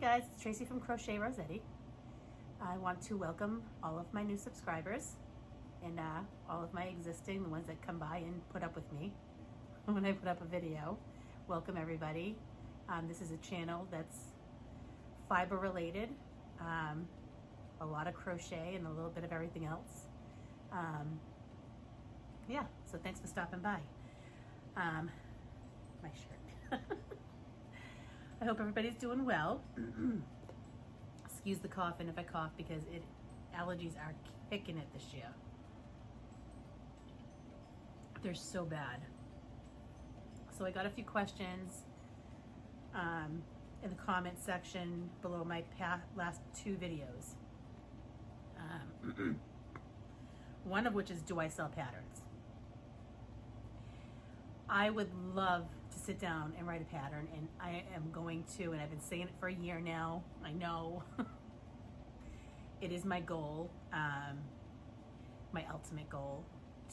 guys, it's Tracey from Crochet Rossetti. I want to welcome all of my new subscribers and all of my existing, the ones that come by and put up with me when I put up a video. Welcome everybody. This is a channel that's fiber related, a lot of crochet and a little bit of everything else. Yeah, so thanks for stopping by. My shirt. I hope everybody's doing well. Excuse the coughing if I cough because allergies are kicking it this year. They're so bad. So I got a few questions in the comment section below my last two videos. One of which is, do I sell patterns? I would love to sit down and write a pattern, and I am going to, and I've been saying it for a year now. I know. It is my goal, my ultimate goal,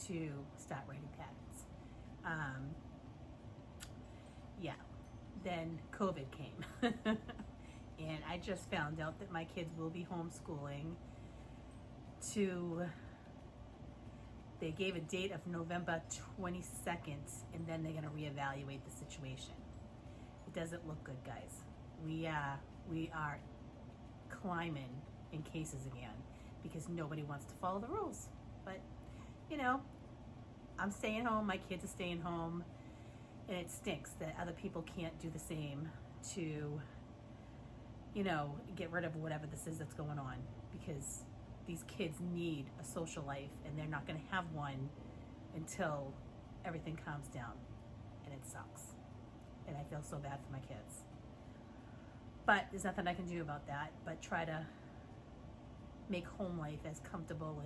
to start writing patterns. Yeah, then COVID came. And I just found out that my kids will be homeschooling they gave a date of November 22nd, and then they're gonna reevaluate the situation. It doesn't look good, guys. We are climbing in cases again because nobody wants to follow the rules. But, you know, I'm staying home, my kids are staying home, and it stinks that other people can't do the same to, you know, get rid of whatever this is that's going on, because these kids need a social life, and they're not going to have one until everything calms down, and it sucks. And I feel so bad for my kids. But there's nothing I can do about that but try to make home life as comfortable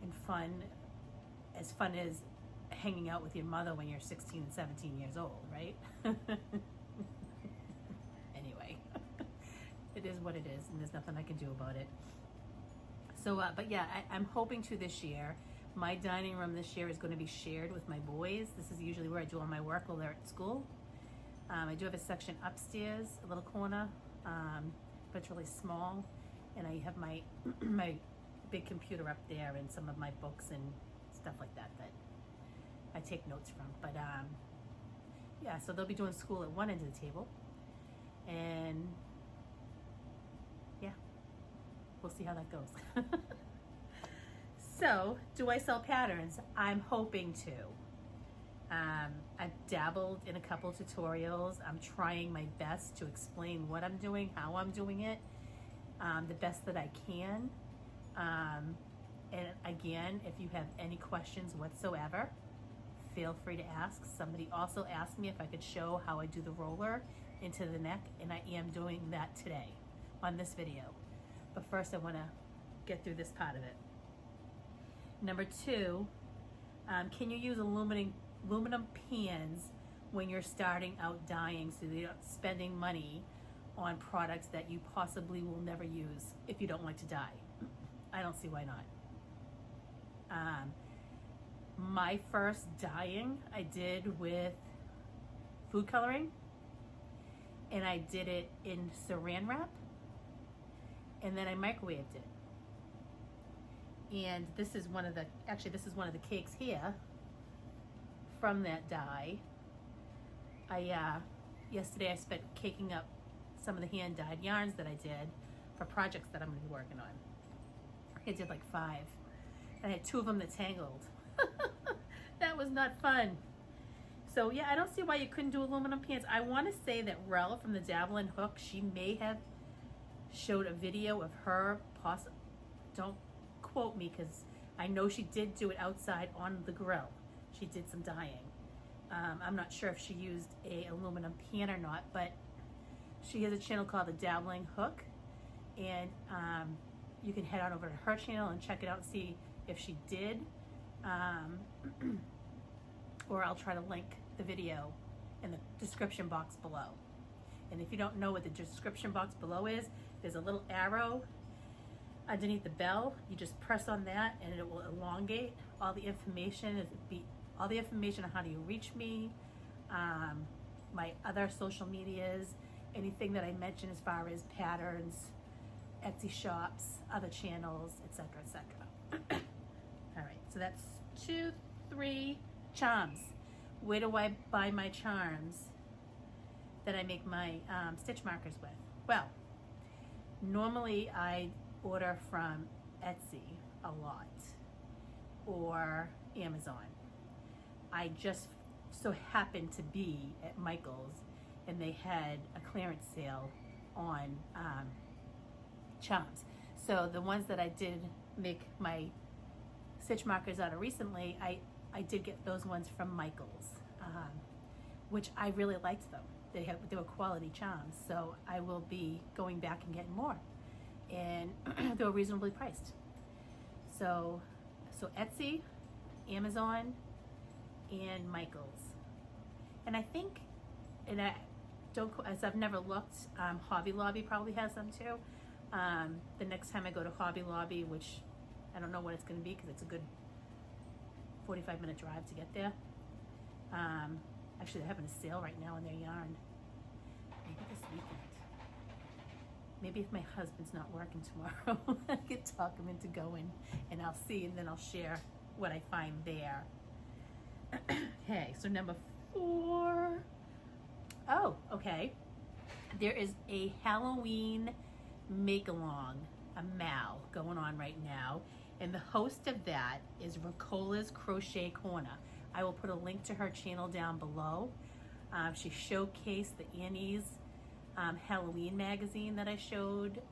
and fun as hanging out with your mother when you're 16 and 17 years old, right? Anyway. It is what it is, and there's nothing I can do about it. So, but yeah, I'm hoping to this year. My dining room this year is going to be shared with my boys. This is usually where I do all my work while they're at school. I do have a section upstairs, a little corner, but it's really small. And I have my my big computer up there and some of my books and stuff like that that I take notes from. But yeah, so they'll be doing school at one end of the table, and yeah, we'll see how that goes. So, do I sell patterns? I'm hoping to. I've dabbled in a couple tutorials. I'm trying my best to explain what I'm doing, how I'm doing it, the best that I can. And again, if you have any questions whatsoever, feel free to ask. Somebody also asked me if I could show how I do the roller into the neck, and I am doing that today on this video. But first I want to get through this part of it. Number two, can you use aluminum pans when you're starting out dyeing so you're not spending money on products that you possibly will never use if you don't like to dye? I don't see why not. My first dyeing I did with food coloring, and I did it in saran wrap, and then I microwaved it. And this is one of the cakes here from that dye. Yesterday I spent caking up some of the hand dyed yarns that I did for projects that I'm going to be working on. I did like 5. And I had 2 of them that tangled. That was not fun. So yeah, I don't see why you couldn't do aluminum pans. I want to say that Rel from the Dabbling Hook, she may have showed a video of her, don't quote me, because I know she did do it outside on the grill. She did some dyeing. I'm not sure if she used a aluminum pan or not, but she has a channel called the Dabbling Hook, and you can head on over to her channel and check it out and see if she did. Or I'll try to link the video in the description box below. And if you don't know what the description box below is, there's a little arrow underneath the bell. You just press on that and it will elongate all the information. All the information on how do you reach me, my other social medias, anything that I mentioned as far as patterns, Etsy shops, other channels, etc., etc. All right, so that's 2, 3 charms. Where do I buy my charms that I make my stitch markers with? Well, normally I order from Etsy a lot or Amazon. I just so happened to be at Michael's and they had a clearance sale on charms. So the ones that I did make my stitch markers out of recently, I did get those ones from Michael's, which I really liked them. They were quality charms, so I will be going back and getting more, and they were reasonably priced. So Etsy, Amazon, and Michael's, and I think, and I don't, as I've never looked, Hobby Lobby probably has them too. The next time I go to Hobby Lobby, which I don't know what it's going to be because it's a good 45-minute drive to get there. Actually, they're having a sale right now on their yarn. Maybe this weekend. Maybe if my husband's not working tomorrow, I could talk him into going, and I'll see, and then I'll share what I find there. Okay, so number 4. Oh, okay. There is a Halloween make-along, a MAL, going on right now. And the host of that is Ricola's Crochet Corner. I will put a link to her channel down below. She showcased the Annie's Halloween magazine that I showed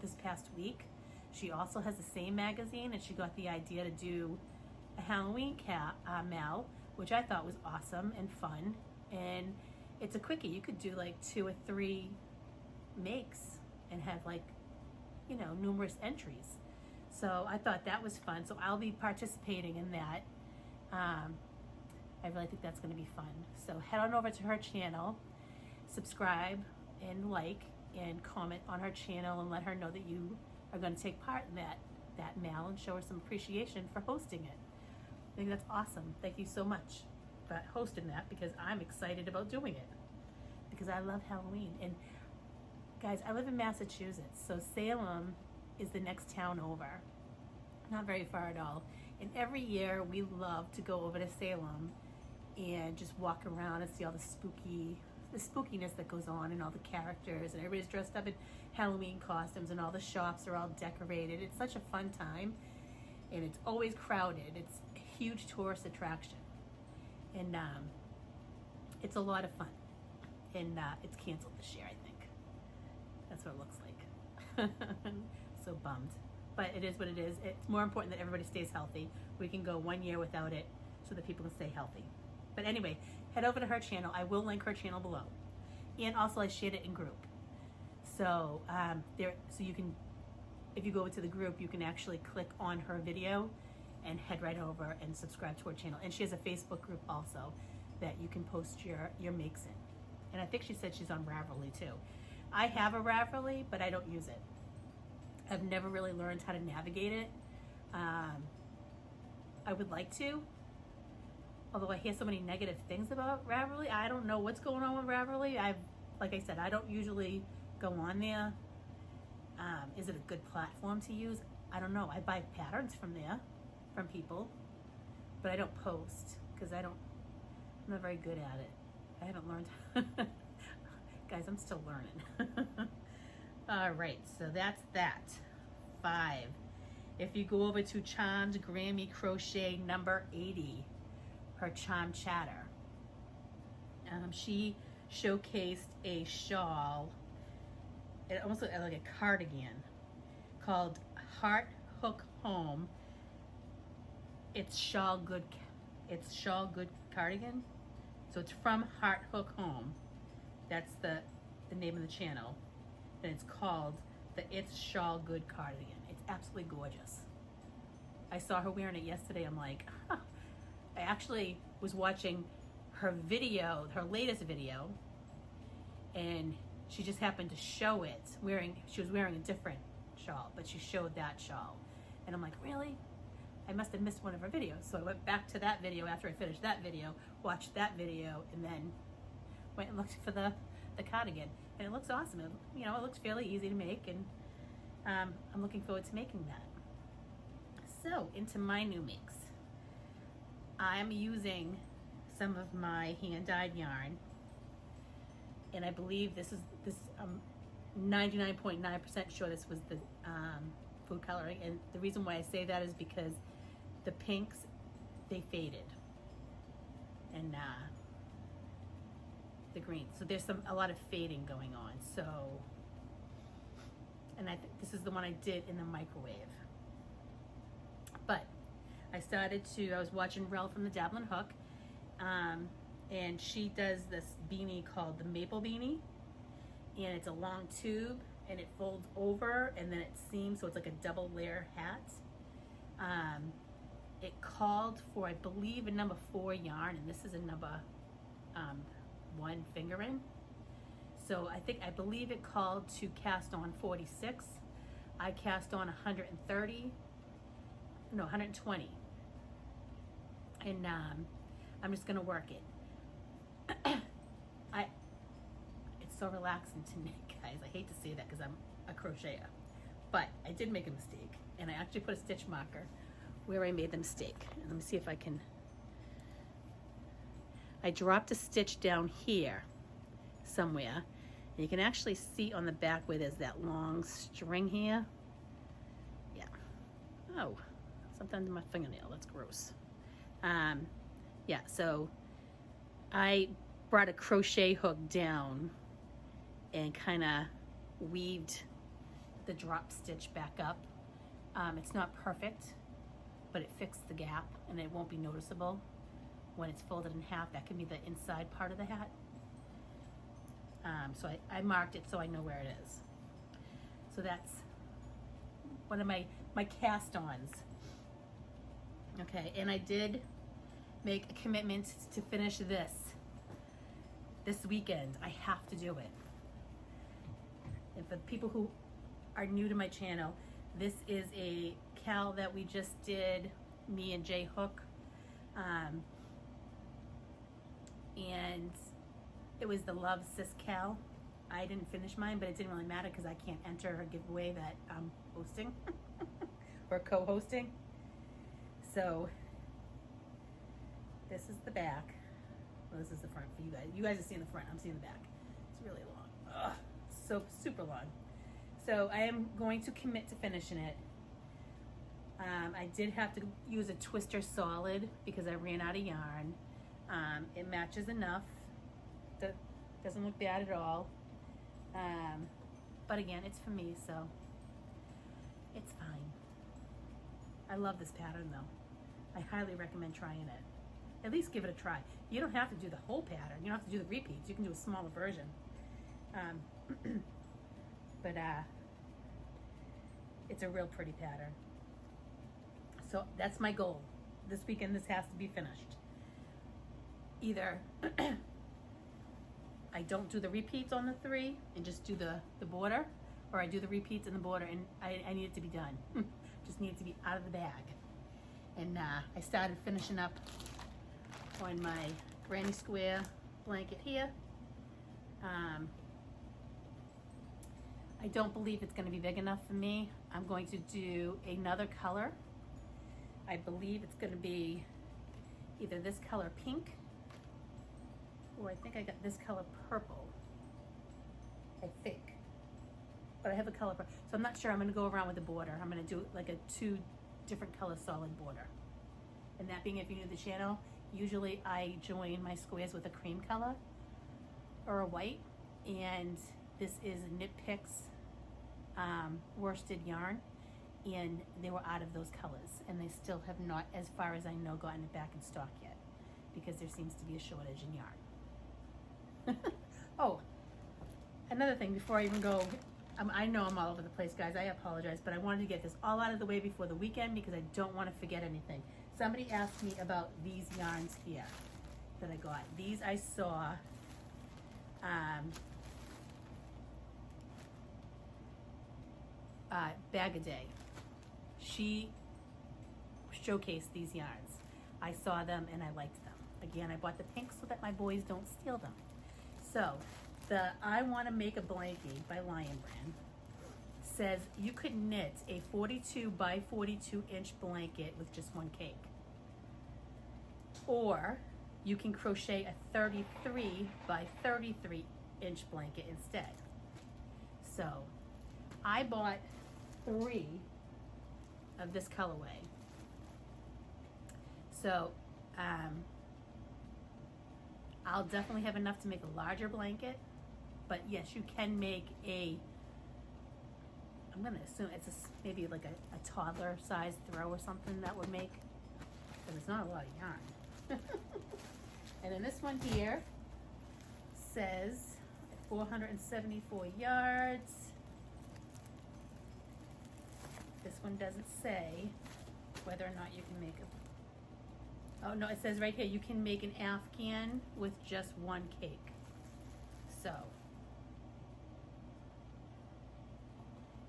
this past week. She also has the same magazine, and she got the idea to do a Halloween MAL, which I thought was awesome and fun. And it's a quickie. You could do like 2 or 3 makes and have, like, you know, numerous entries. So I thought that was fun. So I'll be participating in that. I really think that's going to be fun. So head on over to her channel, subscribe and like and comment on her channel, and let her know that you are going to take part in that MAL and show her some appreciation for hosting it. I think that's awesome. Thank you so much for hosting that, because I'm excited about doing it, because I love Halloween. And guys, I live in Massachusetts, so Salem is the next town over, not very far at all. And every year we love to go over to Salem and just walk around and see all the spookiness that goes on, and all the characters, and everybody's dressed up in Halloween costumes, and all the shops are all decorated. It's such a fun time, and it's always crowded. It's a huge tourist attraction, and it's a lot of fun. And it's canceled this year, I think. That's what it looks like. So bummed. But it is what it is. It's more important that everybody stays healthy. We can go 1 year without it so that people can stay healthy. But anyway, head over to her channel. I will link her channel below. And also I shared it in group. So so you can, if you go to the group, you can actually click on her video and head right over and subscribe to her channel. And she has a Facebook group also that you can post your makes in. And I think she said she's on Ravelry too. I have a Ravelry, but I don't use it. I've never really learned how to navigate it. I would like to, although I hear so many negative things about Ravelry. I don't know what's going on with Ravelry. Like I said, I don't usually go on there. Is it a good platform to use? I don't know. I buy patterns from there, from people, but I don't post because I'm not very good at it. I haven't learned. Guys, I'm still learning. All right, so that's that. 5. If you go over to Charmed Grammy Crochet number 80, her Charm Chatter, she showcased a shawl. It almost looked like a cardigan called Heart Hook Home. It's shawl good cardigan. So it's from Heart Hook Home. That's the name of the channel. And it's called the It's Shawl Good cardigan. It's absolutely gorgeous. I saw her wearing it yesterday. I'm like, huh. I actually was watching her video, her latest video, and she just happened to show it she was wearing a different shawl, but she showed that shawl. And I'm like, really? I must have missed one of her videos. So I went back to that video after I finished that video, watched that video, and then went and looked for the the cardigan, and it looks awesome. It, you know, it looks fairly easy to make, and I'm looking forward to making that. So into my new makes. I'm using some of my hand-dyed yarn, and I believe this. I'm 99.9% sure this was the food coloring, and the reason why I say that is because the pinks, they faded, and the green. So there's a lot of fading going on. So, and I think this is the one I did in the microwave. But I was watching Rel from the Dabbling Hook, and she does this beanie called the Maple Beanie, and it's a long tube, and it folds over, and then it seams, so it's like a double layer hat. It called for, I believe, a number 4 yarn, and this is a number 1 fingering. So I believe it called to cast on 46. I cast on 120. And I'm just gonna work it. It's so relaxing to me, guys. I hate to say that because I'm a crocheter, but I did make a mistake, and I actually put a stitch marker where I made the mistake. And let me see if I can. I dropped a stitch down here somewhere, and you can actually see on the back where there's that long string here. Yeah. Oh, something under my fingernail. That's gross. Yeah, so I brought a crochet hook down and kind of weaved the drop stitch back up. It's not perfect, but it fixed the gap, and it won't be noticeable when it's folded in half. That can be the inside part of the hat. So I marked it so I know where it is. So that's one of my cast-ons. Okay, and I did make a commitment to finish this weekend. I have to do it. And for people who are new to my channel, this is a cal that we just did, me and Jay Hook. And it was the Love Sis cal. I didn't finish mine, but it didn't really matter because I can't enter a giveaway that I'm hosting or co-hosting. So this is the back. Well, this is the front for you guys. You guys are seeing the front. I'm seeing the back. It's really long. Ugh, so super long. So I am going to commit to finishing it. I did have to use a twister solid because I ran out of yarn. It matches enough. Doesn't look bad at all. But again, it's for me, so it's fine. I love this pattern though. I highly recommend trying it. At least give it a try. You don't have to do the whole pattern. You don't have to do the repeats. You can do a smaller version. But it's a real pretty pattern. So that's my goal. This weekend this has to be finished. Either I don't do the repeats on the 3 and just do the border, or I do the repeats in the border, and I need it to be done. Just need it to be out of the bag. And I started finishing up on my granny square blanket here. I don't believe it's going to be big enough for me. I'm going to do another color. I believe it's going to be either this color pink, or I think I got this color purple. I think. But I have a color purple. So I'm not sure. I'm going to go around with the border. I'm going to do like a 2 different color solid border. And that being, if you're new to the channel, usually I join my squares with a cream color or a white. And this is Knit Picks worsted yarn. And they were out of those colors. And they still have not, as far as I know, gotten it back in stock yet. Because there seems to be a shortage in yarn. Oh, another thing before I even go, I know I'm all over the place, guys. I apologize, but I wanted to get this all out of the way before the weekend because I don't want to forget anything. Somebody asked me about these yarns here that I got. These I saw Bag a Day. She showcased these yarns. I saw them and I liked them. Again, I bought the pink so that my boys don't steal them. So The I Want to Make a Blankie by Lion Brand says you could knit a 42 by 42 inch blanket with just one cake. Or you can crochet a 33 by 33 inch blanket instead. So I bought 3 of this colorway. So I'll definitely have enough to make a larger blanket, but yes, you can make I'm gonna assume it's maybe like a toddler size throw or something that would make, because it's not a lot of yarn. And then this one here says 474 yards. This one doesn't say whether or not you can make oh no, it says right here you can make an Afghan with just one cake. So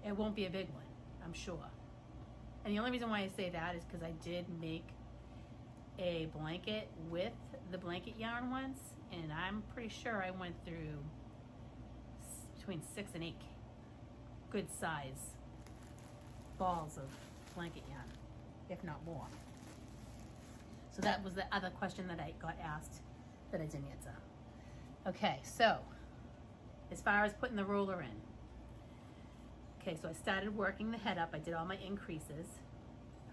it won't be a big one, I'm sure. And the only reason why I say that is because I did make a blanket with the blanket yarn once, and I'm pretty sure I went through between 6 and 8 good size balls of blanket yarn, if not more. So that was the other question that I got asked that I didn't answer. Okay, so as far as putting the roller in. Okay, so I started working the head up. I did all my increases.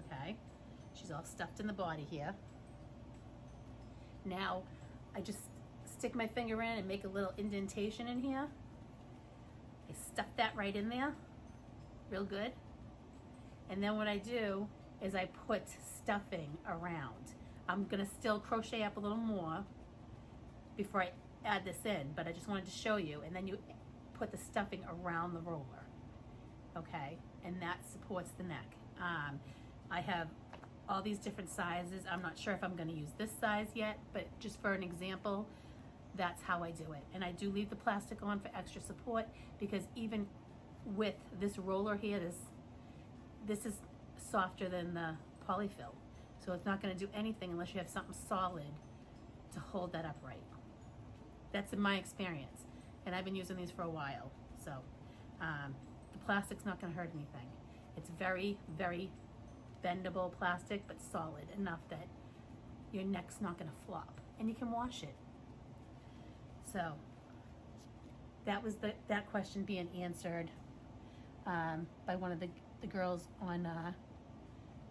Okay, she's all stuffed in the body here. Now, I just stick my finger in and make a little indentation in here. I stuff that right in there, real good. And then what I do is I put stuffing around. I'm gonna still crochet up a little more before I add this in, but I just wanted to show you. And then you put the stuffing around the roller. Okay, and that supports the neck. I have all these different sizes. I'm not sure if I'm going to use this size yet, but just for an example, that's how I do it. And I do leave the plastic on for extra support, because even with this roller here, this is softer than the polyfill, so it's not going to do anything unless you have something solid to hold that upright. That's in my experience, and I've been using these for a while, so the plastic's not going to hurt anything. It's very, very bendable plastic, but solid enough that your neck's not going to flop, and you can wash it. So that was that question being answered by one of the girls on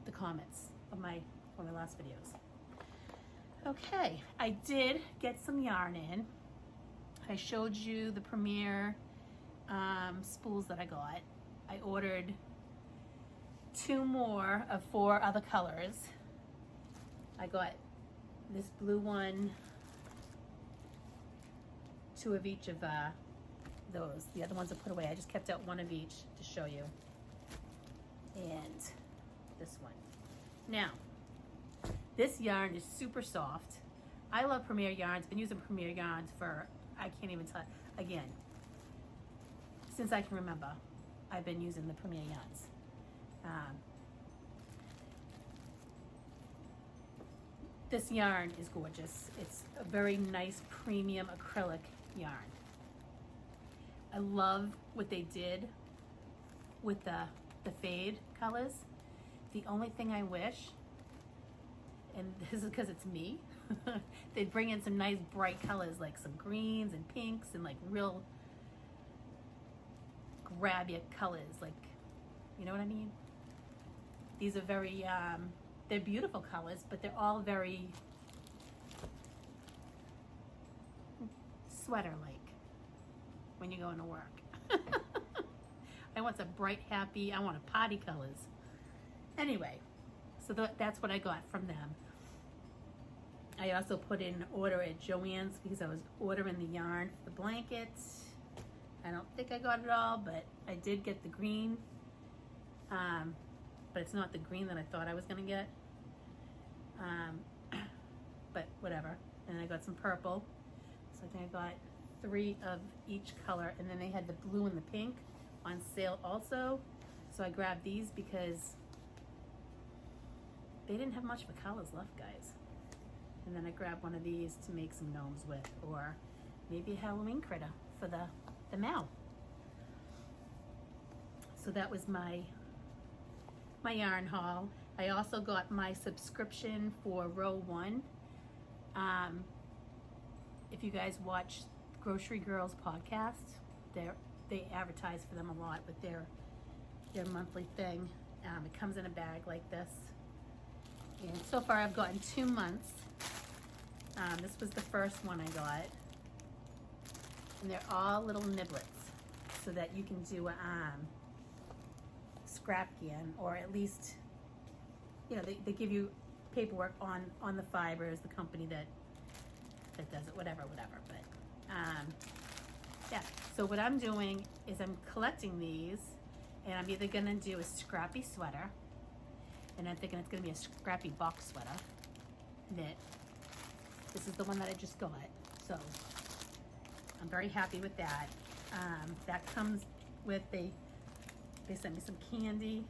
the comments of one of my last videos. Okay, I did get some yarn in. I showed you the Premier spools that I got. I ordered 2 more of 4 other colors. I got this blue one, 2 of each of those. The other ones I put away. I just kept out 1 of each to show you. And this one. Now, this yarn is super soft. I love Premier yarns. Been using Premier yarns for, I can't even tell, again, since I can remember, I've been using the Premier yarns. This yarn is gorgeous. It's a very nice premium acrylic yarn. I love what they did with the fade colors. The only thing I wish, and this is because it's me, they'd bring in some nice bright colors, like some greens and pinks and like real grab your colors, like, you know what I mean? These are very, they're beautiful colors, but they're all very sweater-like when you're going to work. I want some bright, happy, I want a party colors. Anyway, so that's what I got from them. I also put in an order at Joann's because I was ordering the yarn for the blankets. I don't think I got it all, but I did get the green. But it's not the green that I thought I was gonna get. But whatever. And I got some purple. So I think I got 3 of each color. And then they had the blue and the pink on sale also. So I grabbed these because they didn't have much of a colors left, guys. And then I grabbed one of these to make some gnomes with, or maybe a Halloween critter for the mail. So that was my yarn haul. I also got my subscription for Row 1. If you guys watch Grocery Girls podcast, they advertise for them a lot with their monthly thing. It comes in a bag like this. And so far I've gotten 2 months. This was the first one I got. And they're all little niblets so that you can do a scrap can, or at least, you know, they give you paperwork on the fibers, the company that does it, whatever. But yeah, so what I'm doing is I'm collecting these, and I'm either gonna do a scrappy sweater, and I'm thinking it's gonna be a scrappy box sweater knit. This is the one that I just got, so I'm very happy with that. That comes with they sent me some candy,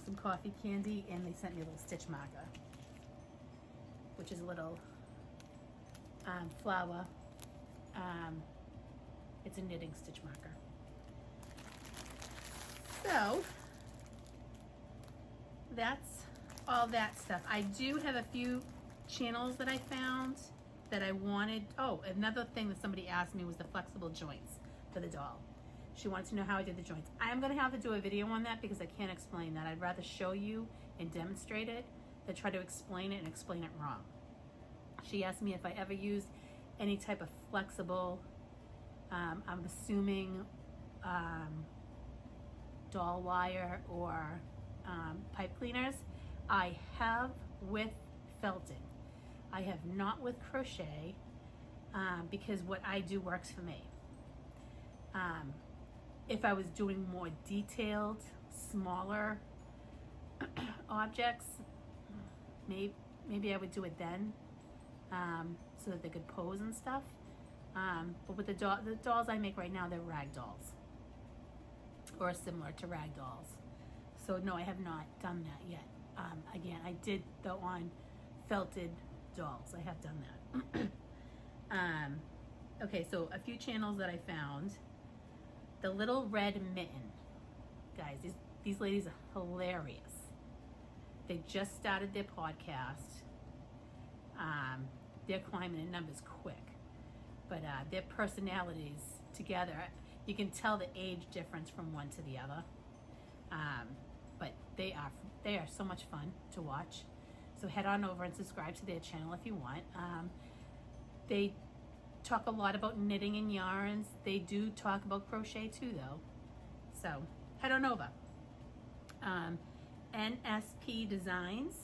some coffee candy, and they sent me a little stitch marker, which is a little flower. It's a knitting stitch marker. So that's all that stuff. I do have a few channels that I found that I wanted. Oh, another thing that somebody asked me was the flexible joints for the doll. She wanted to know how I did the joints. I'm gonna have to do a video on that because I can't explain that. I'd rather show you and demonstrate it than try to explain it and explain it wrong. She asked me if I ever used any type of flexible, I'm assuming doll wire or pipe cleaners. I have with felting. I have not with crochet because what I do works for me. If I was doing more detailed, smaller objects, maybe I would do it then, so that they could pose and stuff. But with the dolls I make right now, they're rag dolls, or similar to rag dolls. So no, I have not done that yet. Again, I did though on felted dolls. I have done that. Okay, so a few channels that I found. The Little Red Mitten. Guys, these ladies are hilarious. They just started their podcast. They're climbing in numbers quick. But their personalities together, you can tell the age difference from one to the other. But they are so much fun to watch. So head on over and subscribe to their channel if you want. They talk a lot about knitting and yarns. They do talk about crochet too though. So head on over. NSP Designs.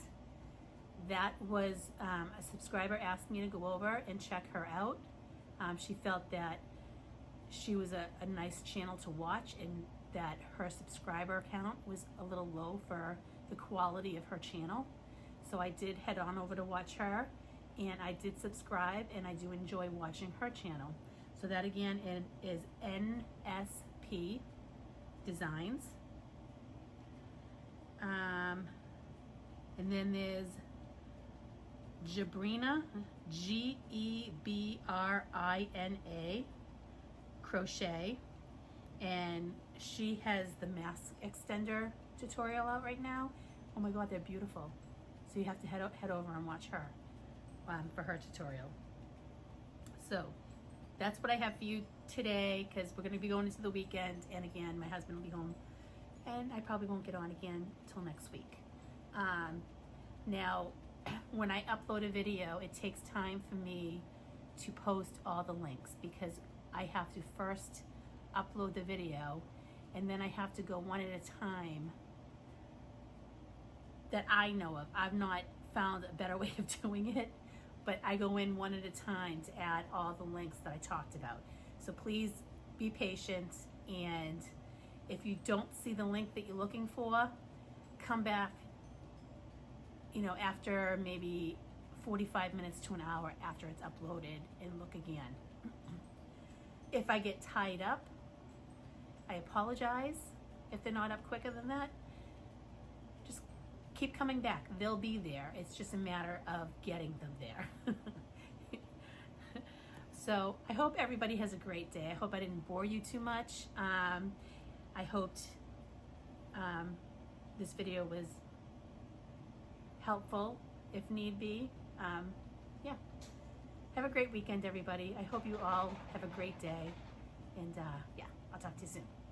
That was a subscriber asked me to go over and check her out. She felt that she was a nice channel to watch and that her subscriber count was a little low for the quality of her channel. So I did head on over to watch her, and I did subscribe, and I do enjoy watching her channel. So that again is NSP Designs. And then there's Gebrina, Gebrina Crochet, and she has the mask extender tutorial out right now. Oh my god, they're beautiful. So you have to head over and watch her for her tutorial. So that's what I have for you today, because we're going to be going into the weekend, and again, my husband will be home, and I probably won't get on again till next week. Now, when I upload a video, it takes time for me to post all the links, because I have to first upload the video, and then I have to go one at a time that I know of. I've not found a better way of doing it, but I go in one at a time to add all the links that I talked about. So please be patient, and if you don't see the link that you're looking for, come back, you know, after maybe 45 minutes to an hour after it's uploaded, and look again. If I get tied up, I apologize. If they're not up quicker than that, just keep coming back. They'll be there. It's just a matter of getting them there. So I hope everybody has a great day. I hope I didn't bore you too much. I hoped this video was helpful if need be. Yeah. Have a great weekend, everybody. I hope you all have a great day. And yeah, I'll talk to you soon.